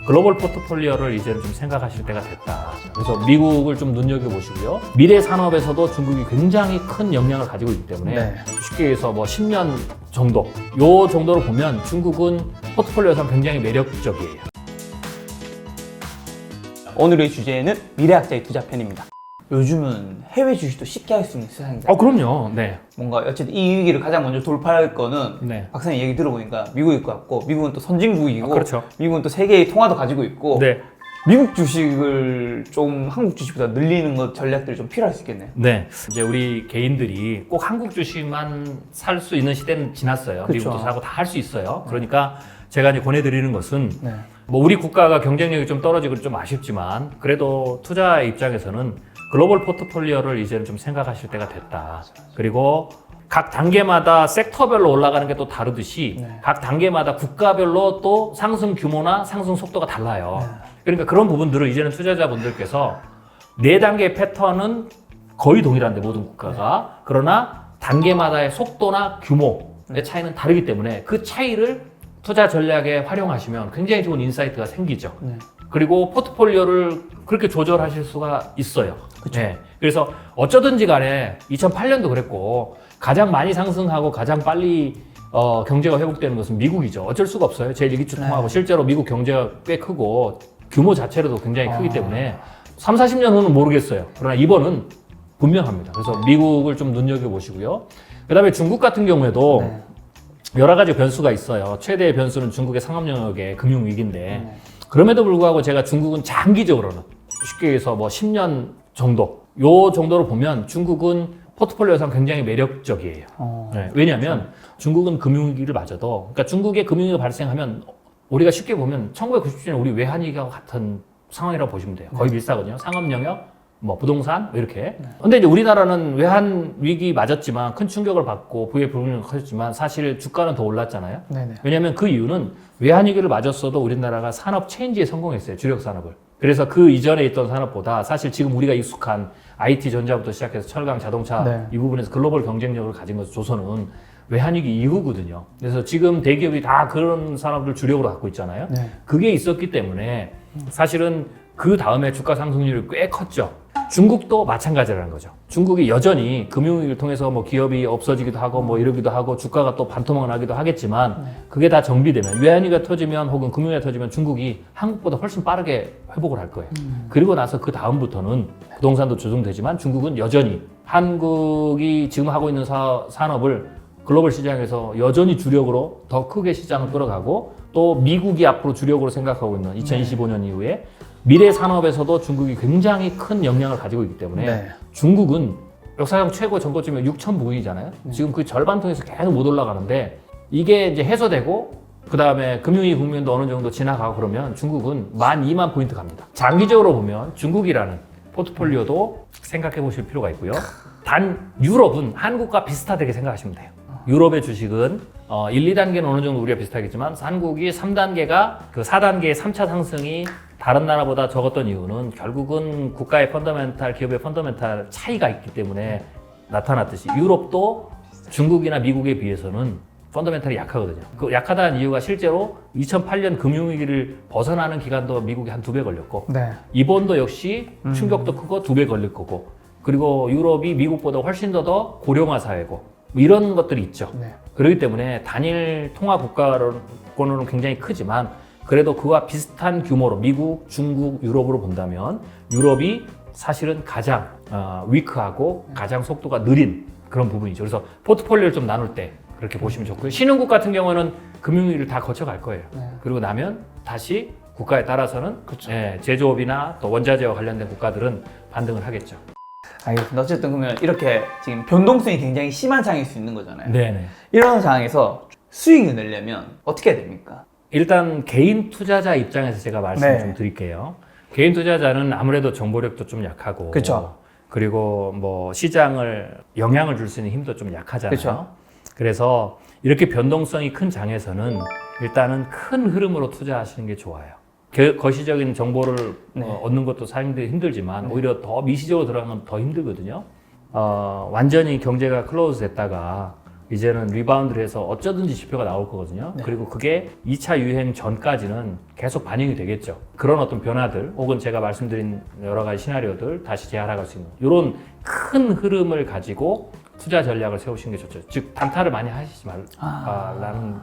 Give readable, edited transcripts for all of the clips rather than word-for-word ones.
글로벌 포트폴리오를 이제는 좀 생각하실 때가 됐다. 그래서 미국을 좀 눈여겨보시고요. 미래 산업에서도 중국이 굉장히 큰 영향을 가지고 있기 때문에 네. 쉽게 해서 뭐 10년 정도, 요 정도로 보면 중국은 포트폴리오상 굉장히 매력적이에요. 오늘의 주제는 미래학자의 투자편입니다. 요즘은 해외 주식도 쉽게 할 수 있는 세상입니다. 그럼요. 네. 뭔가 어쨌든 이 위기를 가장 먼저 돌파할 거는 네. 박사님 얘기 들어보니까 미국일 것 같고, 미국은 또 선진국이고, 그렇죠. 미국은 또 세계의 통화도 가지고 있고, 네. 미국 주식을 좀 한국 주식보다 늘리는 것 전략들이 좀 필요할 수 있겠네요. 네. 이제 우리 개인들이 꼭 한국 주식만 살 수 있는 시대는 지났어요. 그쵸. 미국도 사고 다 할 수 있어요. 그러니까 제가 이제 권해드리는 것은 네. 뭐 우리 국가가 경쟁력이 좀 떨어지고 좀 아쉽지만 그래도 투자 입장에서는 글로벌 포트폴리오를 이제는 좀 생각하실 때가 됐다. 그리고 각 단계마다 섹터별로 올라가는 게 또 다르듯이 네. 각 단계마다 국가별로 또 상승 규모나 상승 속도가 달라요. 그러니까 그런 부분들을 이제는 투자자분들께서 4단계의 패턴은 거의 동일한데 모든 국가가. 그러나 단계마다의 속도나 규모의 차이는 다르기 때문에 그 차이를 투자 전략에 활용하시면 굉장히 좋은 인사이트가 생기죠. 네. 그리고 포트폴리오를 그렇게 조절하실 수가 있어요. 네. 그래서 어쩌든지 간에 2008년도 그랬고 가장 많이 상승하고 가장 빨리 경제가 회복되는 것은 미국이죠. 어쩔 수가 없어요. 제일 일기주 통하고 실제로 미국 경제가 꽤 크고 규모 자체로도 굉장히 크기 때문에 3, 40년 후는 모르겠어요. 그러나 이번은 분명합니다. 그래서 미국을 좀 눈여겨보시고요. 그 다음에 중국 같은 경우에도 네. 여러 가지 변수가 있어요. 최대의 변수는 중국의 상업 영역의 금융위기인데 그럼에도 불구하고 제가 중국은 장기적으로는 쉽게 해서 뭐 10년 정도 요 정도로 보면 중국은 포트폴리오상 굉장히 매력적이에요. 네, 왜냐하면 중국은 금융위기를 맞아도 그러니까 중국의 금융위기가 발생하면 우리가 쉽게 보면 1997년 우리 외환위기와 같은 상황이라고 보시면 돼요. 거의 비슷하거든요. 상업 영역, 뭐 부동산 뭐 이렇게. 근데 이제 우리나라는 외환 위기 맞았지만 큰 충격을 받고 부의 불균형이 커졌지만 사실 주가는 더 올랐잖아요. 네네. 왜냐하면 그 이유는 외환 위기를 맞았어도 우리나라가 산업 체인지에 성공했어요. 주력 산업을. 그래서 그 이전에 있던 산업보다 사실 지금 우리가 익숙한 IT 전자부터 시작해서 철강, 자동차 네. 이 부분에서 글로벌 경쟁력을 가진 것은 조선은 외환위기 이후거든요. 그래서 지금 대기업이 다 그런 산업을 주력으로 갖고 있잖아요. 네. 그게 있었기 때문에 사실은 그 다음에 주가 상승률이 꽤 컸죠. 중국도 마찬가지라는 거죠. 중국이 여전히 금융위기를 통해서 뭐 기업이 없어지기도 하고 뭐 이러기도 하고 주가가 또 반토막을 하기도 하겠지만 그게 다 정비되면 외환위기가 터지면 혹은 금융위기가 터지면 중국이 한국보다 훨씬 빠르게 회복을 할 거예요. 그리고 나서 그 다음부터는 부동산도 조정되지만 중국은 여전히 한국이 지금 하고 있는 산업을 글로벌 시장에서 여전히 주력으로 더 크게 시장을 끌어가고 또 미국이 앞으로 주력으로 생각하고 있는 2025년 이후에 미래 산업에서도 중국이 굉장히 큰 영향을 가지고 있기 때문에 네. 중국은 역사상 최고 전고점이 6천 부근이잖아요. 지금 그 절반 통해서 계속 못 올라가는데 이게 이제 해소되고 그 다음에 금융위기 국면도 어느 정도 지나가고 그러면 중국은 12,000 포인트 갑니다. 장기적으로 보면 중국이라는 포트폴리오도 생각해 보실 필요가 있고요. 단 유럽은 한국과 비슷하게 생각하시면 돼요. 유럽의 주식은 1, 2단계는 어느 정도 우리가 비슷하겠지만 한국이 3단계가 그 4단계의 3차 상승이 다른 나라보다 적었던 이유는 결국은 국가의 펀더멘탈, 기업의 펀더멘탈 차이가 있기 때문에 나타났듯이 유럽도 중국이나 미국에 비해서는 펀더멘탈이 약하거든요. 그 약하다는 이유가 실제로 2008년 금융위기를 벗어나는 기간도 미국이 한 2배 걸렸고 네. 이번도 역시 충격도 크고 2배 걸릴 거고 그리고 유럽이 미국보다 훨씬 더 고령화 사회고 뭐 이런 것들이 있죠. 네. 그렇기 때문에 단일 통화 국가권으로는 굉장히 크지만 그래도 그와 비슷한 규모로 미국, 중국, 유럽으로 본다면 유럽이 사실은 가장 위크하고 가장 속도가 느린 그런 부분이죠. 그래서 포트폴리오를 좀 나눌 때 그렇게 보시면 좋고요. 신흥국 같은 경우는 금융위기를 다 거쳐갈 거예요. 그리고 나면 다시 국가에 따라서는 제조업이나 또 원자재와 관련된 국가들은 반등을 하겠죠. 알겠습니다. 어쨌든 그러면 이렇게 지금 변동성이 굉장히 심한 상황일 수 있는 거잖아요. 네네. 이런 상황에서 수익을 내려면 어떻게 해야 됩니까? 일단 개인 투자자 입장에서 제가 말씀을 네. 좀 드릴게요. 개인 투자자는 아무래도 정보력도 좀 약하고 그쵸. 그리고 뭐 시장을 영향을 줄 수 있는 힘도 좀 약하잖아요. 그쵸. 그래서 이렇게 변동성이 큰 장에서는 일단은 큰 흐름으로 투자하시는 게 좋아요. 거시적인 정보를 얻는 것도 상당히 힘들지만 오히려 더 미시적으로 들어가면 더 힘들거든요. 완전히 경제가 클로즈 됐다가 이제는 리바운드를 해서 어쩌든지 지표가 나올 거거든요. 네. 그리고 그게 2차 유행 전까지는 계속 반영이 되겠죠. 그런 어떤 변화들 혹은 제가 말씀드린 여러 가지 시나리오들 다시 재활화할 수 있는 이런 큰 흐름을 가지고 투자 전략을 세우시는 게 좋죠. 즉 단타를 많이 하시지 말라는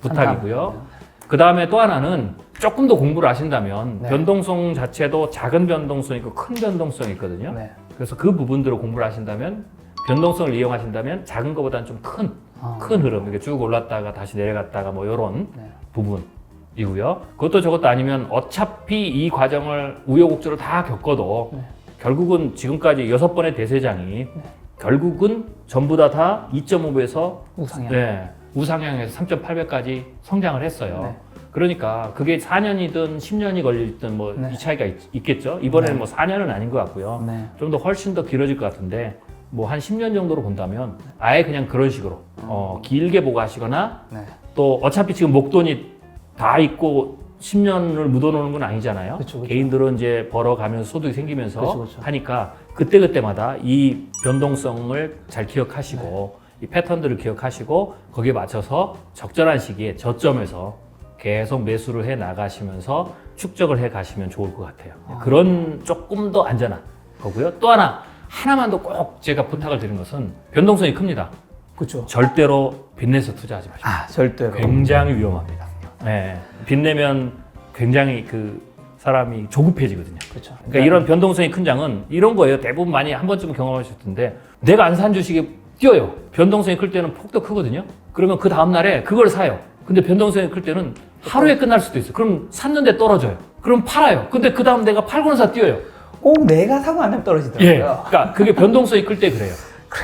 부탁이고요. 그 다음에 또 하나는 조금 더 공부를 하신다면 네. 변동성 자체도 작은 변동성이 있고 큰 변동성이 있거든요. 네. 그래서 그 부분들을 공부를 하신다면 변동성을 이용하신다면 작은 것보다는 좀 큰 흐름, 이렇게 쭉 올랐다가 다시 내려갔다가 뭐 이런 네. 부분이고요. 그것도 저것도 아니면 어차피 이 과정을 우여곡절을 다 겪어도 네. 결국은 지금까지 6번의 대세장이 결국은 전부 다 2.5배에서 우상향. 네, 우상향에서 3.8배까지 성장을 했어요. 네. 그러니까 그게 4년이든 10년이 걸리든 뭐 네. 이 차이가 있겠죠. 이번에는 네. 뭐 4년은 아닌 것 같고요. 네. 좀 더 훨씬 더 길어질 것 같은데 뭐 한 10년 정도로 본다면 아예 그냥 그런 식으로 길게 보고 하시거나 네. 또 어차피 지금 목돈이 다 있고 10년을 묻어놓는 건 아니잖아요. 그쵸, 그쵸. 개인들은 이제 벌어가면서 소득이 생기면서 그쵸, 그쵸. 하니까 그때그때마다 이 변동성을 잘 기억하시고 이 패턴들을 기억하시고 거기에 맞춰서 적절한 시기에 저점에서 계속 매수를 해 나가시면서 축적을 해 가시면 좋을 것 같아요. 그런 조금 더 안전한 거고요. 또 하나만 더 꼭 제가 부탁을 드리는 것은 변동성이 큽니다. 그렇죠. 절대로 빚내서 투자하지 마십시오. 절대로. 굉장히 위험합니다. 네. 빚내면 굉장히 그 사람이 조급해지거든요. 그렇죠. 그러니까 이런 변동성이 큰 장은 이런 거예요. 대부분 많이 한 번쯤 경험하셨을 텐데 내가 안 산 주식이 뛰어요. 변동성이 클 때는 폭도 크거든요. 그러면 그 다음 날에 그걸 사요. 근데 변동성이 클 때는 하루에 끝날 수도 있어요. 그럼 샀는데 떨어져요. 그럼 팔아요. 근데 그 다음 내가 팔고는 사 뛰어요. 꼭 내가 사고 안 되면 떨어지더라고요. 예. 그러니까 그게 변동성이 클 때 그래요.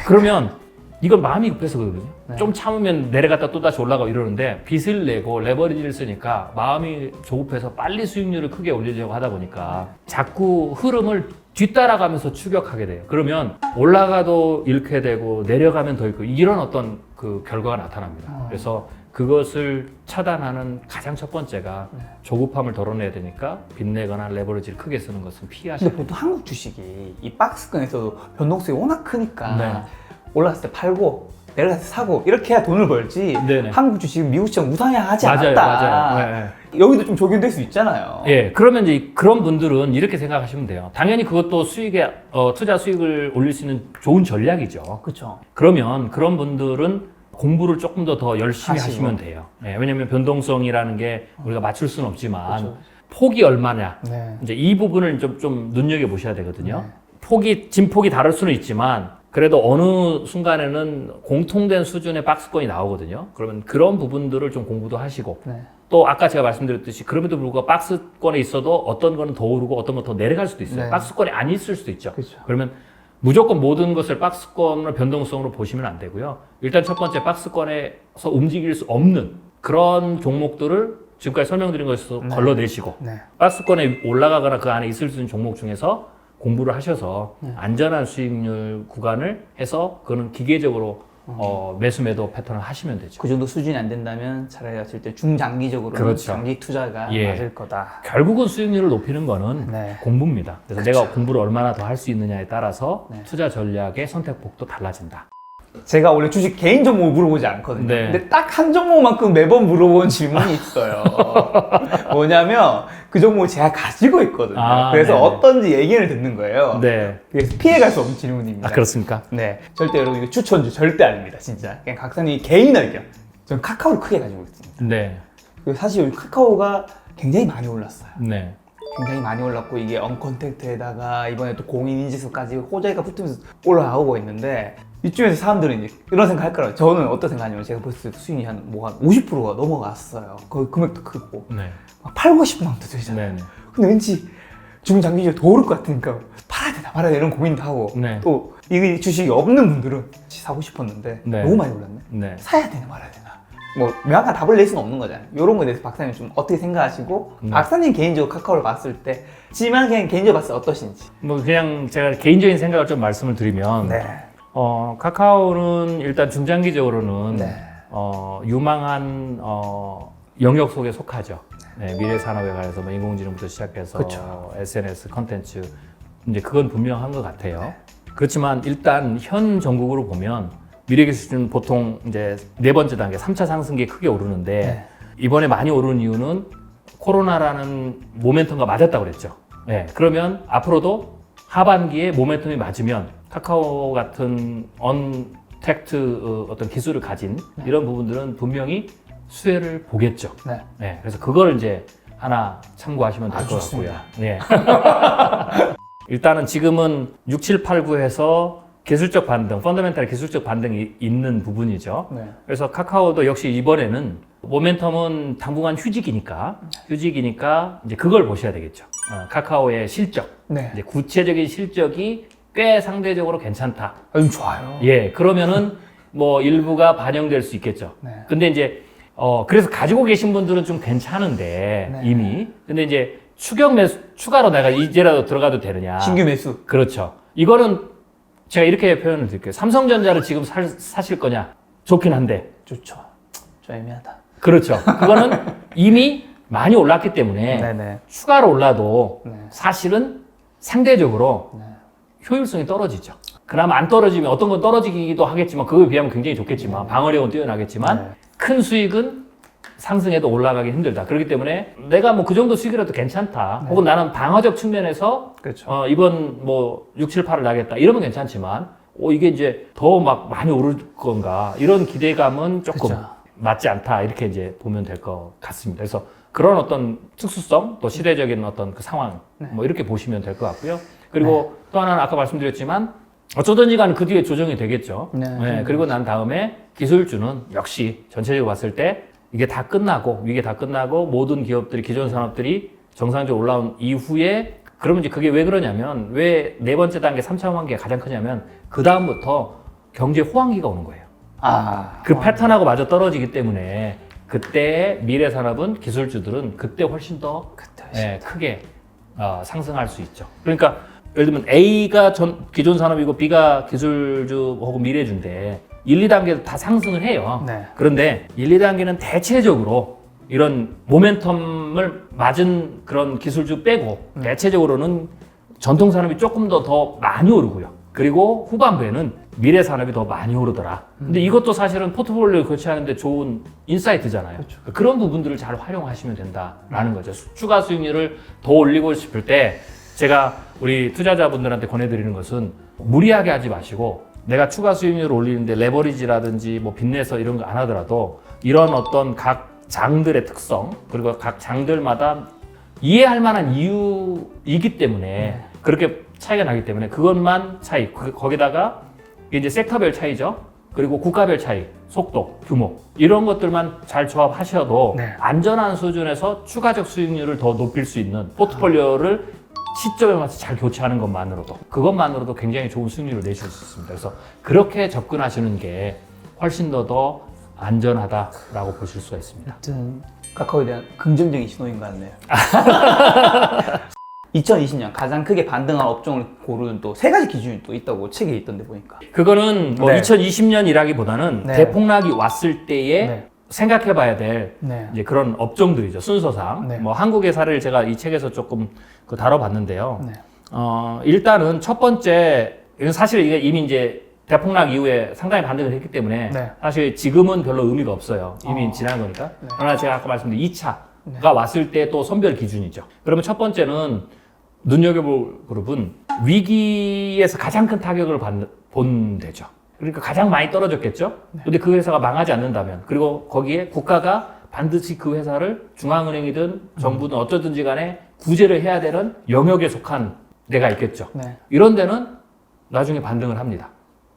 그러면 이건 마음이 급해서 그러거든요. 네. 좀 참으면 내려갔다 또 다시 올라가고 이러는데 빚을 내고 레버리지를 쓰니까 마음이 조급해서 빨리 수익률을 크게 올리려고 하다 보니까 자꾸 흐름을 뒤따라가면서 추격하게 돼요. 그러면 올라가도 잃게 되고 내려가면 더 잃고 이런 어떤 그 결과가 나타납니다. 그래서 그것을 차단하는 가장 첫 번째가 조급함을 덜어내야 되니까 빚내거나 레버리지를 크게 쓰는 것은 피하셔야 근데 보통 한국 주식이 이 박스권에서도 변동성이 워낙 크니까 네. 올랐을 때 팔고 내려갔을 때 사고 이렇게 해야 돈을 벌지. 네네. 한국 주식은 미국처럼 우상향하지 맞아요, 않았다. 맞아요. 네. 여기도 좀 적용될 수 있잖아요. 예, 그러면 이제 그런 분들은 이렇게 생각하시면 돼요. 당연히 그것도 수익에, 투자 수익을 올릴 수 있는 좋은 전략이죠. 그렇죠. 그러면 그런 분들은 공부를 조금 더 열심히 하시고. 하시면 돼요. 예, 왜냐면 변동성이라는 게 우리가 맞출 수는 없지만 그렇죠. 폭이 얼마냐. 네. 이제 이 부분을 좀 눈여겨보셔야 되거든요. 네. 진폭이 다를 수는 있지만 그래도 어느 순간에는 공통된 수준의 박스권이 나오거든요. 그러면 그런 부분들을 좀 공부도 하시고 네. 또 아까 제가 말씀드렸듯이 그럼에도 불구하고 박스권에 있어도 어떤 거는 더 오르고 어떤 건 더 내려갈 수도 있어요. 네. 박스권이 안 있을 수도 있죠. 그렇죠. 그러면 무조건 모든 것을 박스권으로 변동성으로 보시면 안 되고요. 일단 첫 번째 박스권에서 움직일 수 없는 그런 종목들을 지금까지 설명드린 것에서 걸러내시고 네. 박스권에 올라가거나 그 안에 있을 수 있는 종목 중에서 공부를 하셔서 네. 안전한 수익률 구간을 해서 그거는 기계적으로 매수 매도 패턴을 하시면 되죠. 그 정도 수준이 안 된다면 차라리 봤을 때 중장기적으로는 그렇죠. 장기 투자가 예. 맞을 거다. 결국은 수익률을 높이는 거는 네. 공부입니다. 그래서 내가 공부를 얼마나 더 할 수 있느냐에 따라서 네. 투자 전략의 선택폭도 달라진다. 제가 원래 주식 개인 종목을 물어보지 않거든요. 네. 근데 딱 한 종목만큼 매번 물어본 질문이 있어요. 뭐냐면 그 종목을 제가 가지고 있거든요. 그래서 네네. 어떤지 얘기를 듣는 거예요. 네. 그래서 피해갈 수 없는 질문입니다. 아, 그렇습니까? 네. 절대 여러분 이거 추천주 절대 아닙니다. 진짜. 그냥 각사님 개인 의견. 저는 카카오를 크게 가지고 있습니다. 네. 그리고 사실 여기 카카오가 굉장히 많이 올랐어요. 네. 굉장히 많이 올랐고 이게 언컨택트에다가 이번에 또 공인인지수까지 호재가 붙으면서 올라오고 있는데 이쯤에서 사람들은 이제 이런 생각 할 거라고. 저는 어떤 생각하냐면 제가 벌써 수익이 한 50%가 넘어갔어요. 그 금액도 크고 네. 막 팔고 싶은 마음도 들잖아요. 네. 근데 왠지 중장기적으로 더 오를 것 같으니까 팔아야 되나 말아야 되나 이런 고민도 하고 네. 또 이게 주식이 없는 분들은 사고 싶었는데 네. 너무 많이 올랐네. 네. 사야 되나 말아야 되나. 뭐 명확한 답을 낼 수는 없는 거잖아요. 이런 거에 대해서 박사님 좀 어떻게 생각하시고 네. 박사님 개인적으로 카카오를 봤을 때 지만 그냥 개인적으로 봤을 때 어떠신지. 뭐 그냥 제가 개인적인 생각을 좀 말씀을 드리면 네. 카카오는 일단 중장기적으로는 네. 유망한 영역 속에 속하죠. 네, 미래 산업에 관해서 뭐 인공지능부터 시작해서 그쵸. SNS 컨텐츠 이제 그건 분명한 것 같아요. 그렇지만 일단 현 정국으로 보면 미래기술주는 보통 이제 네 번째 단계 3차 상승기에 크게 오르는데 네. 이번에 많이 오르는 이유는 코로나라는 모멘텀과 맞았다고 그랬죠. 네, 그러면 앞으로도 하반기에 모멘텀이 맞으면 카카오 같은 언택트 어떤 기술을 가진 이런 부분들은 분명히 수혜를 보겠죠. 네. 네, 그래서 그걸 이제 하나 참고하시면 될 것 같고요. 좋습니다. 네. 일단은 지금은 6, 7, 8, 9에서 기술적 반등, 펀더멘탈 기술적 반등이 있는 부분이죠. 네. 그래서 카카오도 역시 이번에는 모멘텀은 당분간 휴직이니까 이제 그걸 보셔야 되겠죠. 카카오의 실적, 네. 이제 구체적인 실적이 꽤 상대적으로 괜찮다. 좋아요. 예, 그러면은 뭐 일부가 반영될 수 있겠죠. 네. 근데 이제 그래서 가지고 계신 분들은 좀 괜찮은데 네. 이미. 근데 이제 추격 매수 추가로 내가 이제라도 들어가도 되느냐. 신규 매수. 그렇죠. 이거는 제가 이렇게 표현을 드릴게요. 삼성전자를 지금 사실 거냐? 좋긴 한데. 좋죠. 좀 애매하다. 그렇죠. 그거는 이미 많이 올랐기 때문에 네네. 추가로 올라도 네. 사실은 상대적으로 네. 효율성이 떨어지죠. 그나마 안 떨어지면 어떤 건 떨어지기도 하겠지만 그거에 비하면 굉장히 좋겠지만 방어력은 뛰어나겠지만 네. 큰 수익은 상승해도 올라가기 힘들다. 그렇기 때문에 내가 뭐 그 정도 수익이라도 괜찮다. 혹은 나는 방어적 측면에서 그렇죠. 이번 뭐 6, 7, 8을 나겠다. 이러면 괜찮지만 이게 이제 더 막 많이 오를 건가 이런 기대감은 조금 그쵸. 맞지 않다. 이렇게 이제 보면 될 것 같습니다. 그래서 그런 어떤 특수성 또 시대적인 어떤 그 상황 뭐 이렇게 보시면 될 것 같고요. 그리고 또 하나는 아까 말씀드렸지만 어쩌든지 간에 그 뒤에 조정이 되겠죠. 네. 그리고 난 다음에 기술주는 역시 전체적으로 봤을 때 이게 다 끝나고 위기 다 끝나고 모든 기업들이 기존 산업들이 정상적으로 올라온 이후에 그러면 이제 그게 왜 그러냐면 왜 네 번째 단계 3차 호황기가 가장 크냐면 그 다음부터 경제 호황기가 오는 거예요. 그 패턴하고 마저 떨어지기 때문에 그때 미래 산업은 기술주들은 그때 훨씬 더 크게 상승할 수 있죠. 그러니까 예를 들면 A가 기존 산업이고 B가 기술주 혹은 미래주인데 1, 2단계도 다 상승을 해요. 네. 그런데 1, 2단계는 대체적으로 이런 모멘텀을 맞은 그런 기술주 빼고 대체적으로는 전통 산업이 조금 더 많이 오르고요. 그리고 후반부에는 미래 산업이 더 많이 오르더라. 근데 이것도 사실은 포트폴리오 교체하는데 좋은 인사이트잖아요. 그렇죠. 그런 부분들을 잘 활용하시면 된다라는 거죠. 추가 수익률을 더 올리고 싶을 때 제가 우리 투자자분들한테 권해드리는 것은 무리하게 하지 마시고 내가 추가 수익률을 올리는데 레버리지라든지 뭐 빚내서 이런 거 안 하더라도 이런 어떤 각 장들의 특성 그리고 각 장들마다 이해할 만한 이유이기 때문에 그렇게 차이가 나기 때문에 그것만 차이 거기다가 이제 섹터별 차이죠. 그리고 국가별 차이, 속도, 규모 이런 것들만 잘 조합하셔도 안전한 수준에서 추가적 수익률을 더 높일 수 있는 포트폴리오를 시점에 맞춰 잘 교체하는 그것만으로도 굉장히 좋은 수익률을 내실 수 있습니다. 그래서 그렇게 접근하시는 게 훨씬 더 안전하다라고 보실 수가 있습니다. 하여튼 카카오에 대한 긍정적인 신호인 것 같네요. 2020년 가장 크게 반등한 업종을 고르는 또 세 가지 기준이 또 있다고 책에 있던데 보니까. 그거는 뭐 2020년이라기보다는 대폭락이 왔을 때에 생각해봐야 될 이제 그런 업종들이죠. 순서상. 뭐 한국의 사례를 제가 이 책에서 조금 다뤄봤는데요. 일단은 첫 번째, 사실 이게 이미 이제 대폭락 이후에 상당히 반등을 했기 때문에 사실 지금은 별로 의미가 없어요. 이미 지난 거니까. 그러나 제가 아까 말씀드린 2차가 왔을 때 또 선별 기준이죠. 그러면 첫 번째는 눈여겨볼 그룹은 위기에서 가장 큰 타격을 본 데죠. 그러니까 가장 많이 떨어졌겠죠. 근데 그 회사가 망하지 않는다면 그리고 거기에 국가가 반드시 그 회사를 중앙은행이든 정부든 어쩌든지 간에 구제를 해야 되는 영역에 속한 데가 있겠죠. 이런 데는 나중에 반등을 합니다.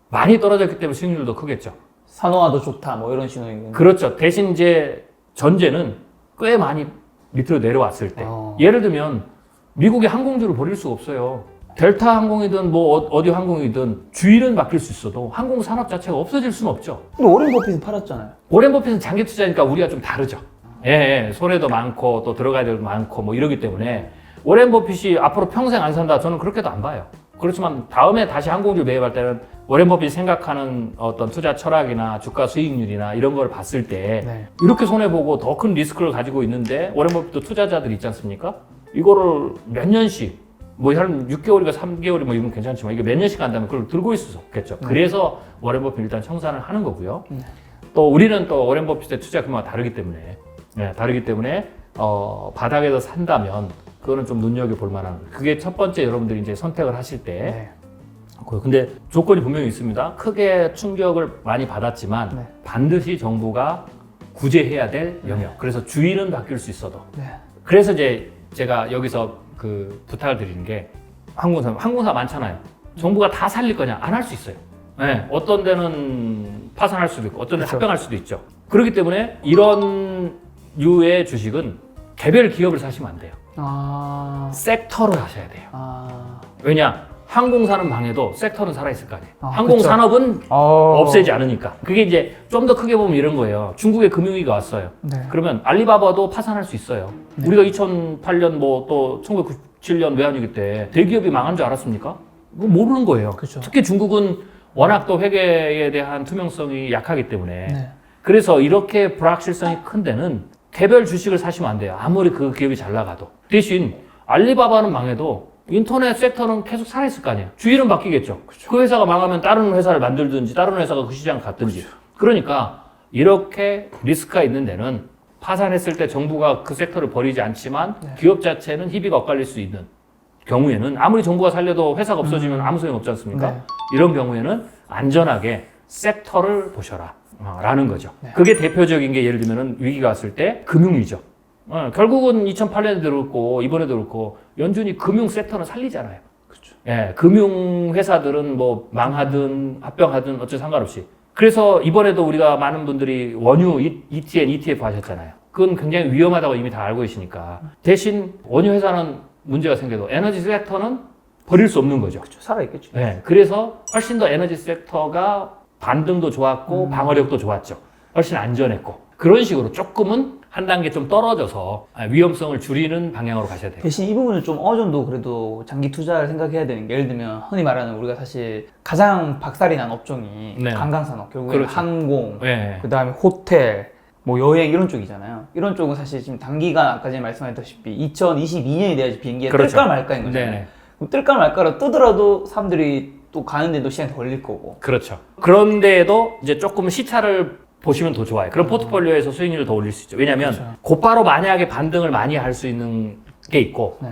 많이 떨어졌기 때문에 수익률도 크겠죠. 산호화도 좋다 뭐 이런 신호이겠네요. 그렇죠. 대신 이제 전제는 꽤 많이 밑으로 내려왔을 때 예를 들면 미국의 항공주를 버릴 수가 없어요. 델타 항공이든 뭐 어디 항공이든 주일은 바뀔 수 있어도 항공 산업 자체가 없어질 수는 없죠. 근데 오렌 버핏은 팔았잖아요. 오렌 버핏은 장기 투자니까 우리가 좀 다르죠. 손해도 많고 또 들어가야 될 것도 많고 뭐 이러기 때문에 오렌 버핏이 앞으로 평생 안 산다 저는 그렇게도 안 봐요. 그렇지만 다음에 다시 항공주를 매입할 때는 오렌 버핏이 생각하는 어떤 투자 철학이나 주가 수익률이나 이런 걸 봤을 때 이렇게 손해보고 더 큰 리스크를 가지고 있는데 오렌 버핏도 투자자들이 있지 않습니까? 이거를 몇 년씩 뭐 한 6개월이가 3개월이 뭐 이건 괜찮지만 이게 몇 년씩 간다면 그걸 들고 있을 수 없겠죠. 그래서 워렌 버핏 일단 청산을 하는 거고요. 또 우리는 또 워렌 버핏의 투자 규모가 다르기 때문에 바닥에서 산다면 그거는 좀 눈여겨볼 만한 그게 첫 번째 여러분들이 이제 선택을 하실 때 네. 근데 조건이 분명히 있습니다. 크게 충격을 많이 받았지만 네. 반드시 정부가 구제해야 될 영역. 그래서 주의는 바뀔 수 있어도. 네. 그래서 이제 제가 여기서 그 부탁을 드리는 게 항공사 많잖아요. 정부가 다 살릴 거냐? 안 할 수 있어요. 네. 어떤 데는 파산할 수도 있고 어떤 데는 그렇죠. 합병할 수도 있죠. 그렇기 때문에 이런 유의 주식은 개별 기업을 사시면 안 돼요. 섹터를 하셔야 돼요. 왜냐? 항공사는 망해도 섹터는 살아있을 거 아니에요. 항공산업은 없애지 않으니까. 그게 이제 좀 더 크게 보면 이런 거예요. 중국에 금융위기가 왔어요. 네. 그러면 알리바바도 파산할 수 있어요. 네. 우리가 2008년 뭐 또 1997년 외환위기 때 대기업이 망한 줄 알았습니까? 그거 모르는 거예요. 그렇죠. 특히 중국은 워낙 또 회계에 대한 투명성이 약하기 때문에 네. 그래서 이렇게 불확실성이 큰 데는 개별 주식을 사시면 안 돼요. 아무리 그 기업이 잘 나가도. 대신 알리바바는 망해도 인터넷 섹터는 계속 살아있을 거 아니에요. 주의는 바뀌겠죠. 그렇죠. 그 회사가 망하면 다른 회사를 만들든지 다른 회사가 그 시장 갔든지. 그렇죠. 그러니까 이렇게 리스크가 있는 데는 파산했을 때 정부가 그 섹터를 버리지 않지만 기업 자체는 희비가 엇갈릴 수 있는 경우에는 아무리 정부가 살려도 회사가 없어지면 아무 소용 없지 않습니까? 네. 이런 경우에는 안전하게 섹터를 보셔라 라는 거죠. 네. 그게 대표적인 게 예를 들면 위기가 왔을 때 금융위죠. 결국은 2008년에도 그렇고 이번에도 그렇고 연준이 금융 섹터는 살리잖아요. 그렇죠. 예, 금융 회사들은 뭐 망하든 합병하든 어째 상관없이. 그래서 이번에도 우리가 많은 분들이 원유 ETN, ETF 하셨잖아요. 그건 굉장히 위험하다고 이미 다 알고 계시니까. 대신 원유 회사는 문제가 생겨도 에너지 섹터는 버릴 수 없는 거죠. 그렇죠. 살아있겠죠. 예, 그래서 훨씬 더 에너지 섹터가 반등도 좋았고 방어력도 좋았죠. 훨씬 안전했고. 그런 식으로 조금은 한 단계 좀 떨어져서 위험성을 줄이는 방향으로 가셔야 돼요. 대신 이 부분은 좀 어느 정도 그래도 장기 투자를 생각해야 되는 게 예를 들면 흔히 말하는 우리가 사실 가장 박살이 난 업종이 네. 관광산업 결국에 그렇죠. 항공 네. 그 다음에 호텔 뭐 여행 이런 쪽이잖아요. 이런 쪽은 사실 지금 단기간 아까 전에 말씀하셨다시피 2022년이 돼야지 비행기가 그렇죠. 뜰까 말까인 거잖아요. 네네. 그럼 뜰까 말까로 뜨더라도 사람들이 또 가는데도 시간이 걸릴 거고. 그렇죠. 그런데도 이제 조금 시차를 보시면 더 좋아요. 그럼 포트폴리오에서 수익률을 더 올릴 수 있죠. 왜냐하면 그렇죠. 곧바로 만약에 반등을 많이 할 수 있는 게 있고 네.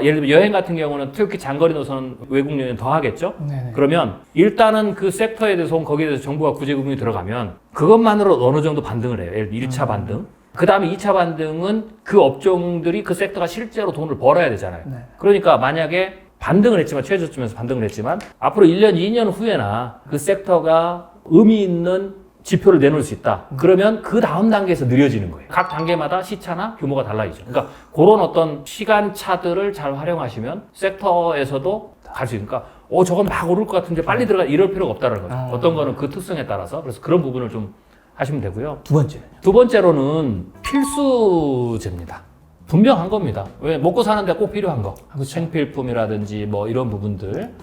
예를 들면 여행 같은 경우는 특히 장거리 노선 외국 여행 더 하겠죠. 네네. 그러면 일단은 그 섹터에 대해서 거기에 대해서 정부가 구제금융이 들어가면 그것만으로 어느 정도 반등을 해요. 예를 들면 1차 반등. 그 다음에 2차 반등은 그 업종들이 그 섹터가 실제로 돈을 벌어야 되잖아요. 네. 그러니까 만약에 반등을 했지만 최저점에서 반등을 했지만 앞으로 1년, 2년 후에나 그 섹터가 의미 있는 지표를 내놓을 수 있다. 그러면 그 다음 단계에서 느려지는 거예요. 각 단계마다 시차나 규모가 달라지죠. 그러니까 그런 어떤 시간차들을 잘 활용하시면 섹터에서도 갈 수 있으니까 저건 막 오를 것 같은데 빨리 들어가 이럴 필요가 없다는 거죠. 어떤 거는 그 특성에 따라서. 그래서 그런 부분을 좀 하시면 되고요. 두 번째. 두 번째로는 필수제입니다. 분명한 겁니다. 왜 먹고 사는데 꼭 필요한 거. 생필품이라든지 뭐 이런 부분들.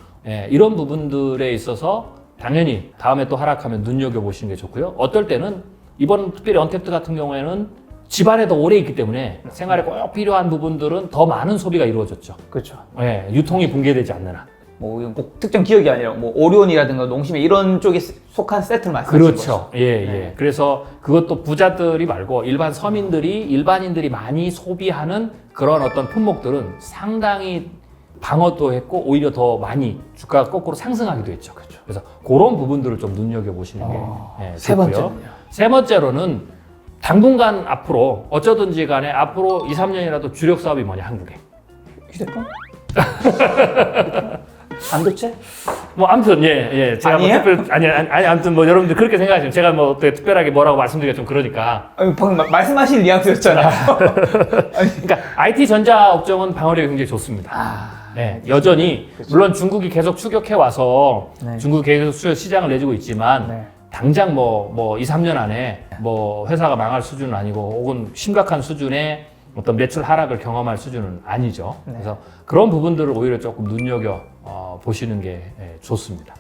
이런 부분들에 있어서 당연히 다음에 또 하락하면 눈여겨보시는 게 좋고요. 어떨 때는 이번 특별히 언택트 같은 경우에는 집안에 더 오래 있기 때문에 생활에 꼭 필요한 부분들은 더 많은 소비가 이루어졌죠. 그렇죠. 유통이 붕괴되지 않는 한. 뭐 이건 꼭 특정 기업이 아니라 뭐 오리온이라든가 농심에 이런 쪽에 속한 세트를 말씀하시는 거죠. 그렇죠. 예. 그래서 그것도 부자들이 말고 일반 서민들이 일반인들이 많이 소비하는 그런 어떤 품목들은 상당히 방어도 했고 오히려 더 많이 주가가 거꾸로 상승하기도 했죠. 그렇죠. 그래서 그런 부분들을 좀 눈여겨보시는 게 세 좋고요. 번째는요? 세 번째로는 당분간 앞으로 어쩌든지 간에 앞으로 2, 3년이라도 주력 사업이 뭐냐 한국에. 휴대폰? 반도체? 뭐 아무튼 제가 아니에요? 뭐 특별 아니 아무튼 뭐 여러분들 그렇게 생각하시면 제가 뭐 어떻게 특별하게 뭐라고 말씀드리기가 좀 그러니까. 아니, 방금 말씀하신 뉘앙스였잖아요. 그러니까 IT 전자 업종은 방어력이 굉장히 좋습니다. 여전히 물론 중국이 계속 추격해 와서 네. 중국이 계속 수요 시장을 내주고 있지만 네. 당장 뭐 2, 3년 안에 뭐 회사가 망할 수준은 아니고 혹은 심각한 수준의 어떤 매출 하락을 경험할 수준은 아니죠. 그래서 그런 부분들을 오히려 조금 눈여겨 보시는 게 좋습니다.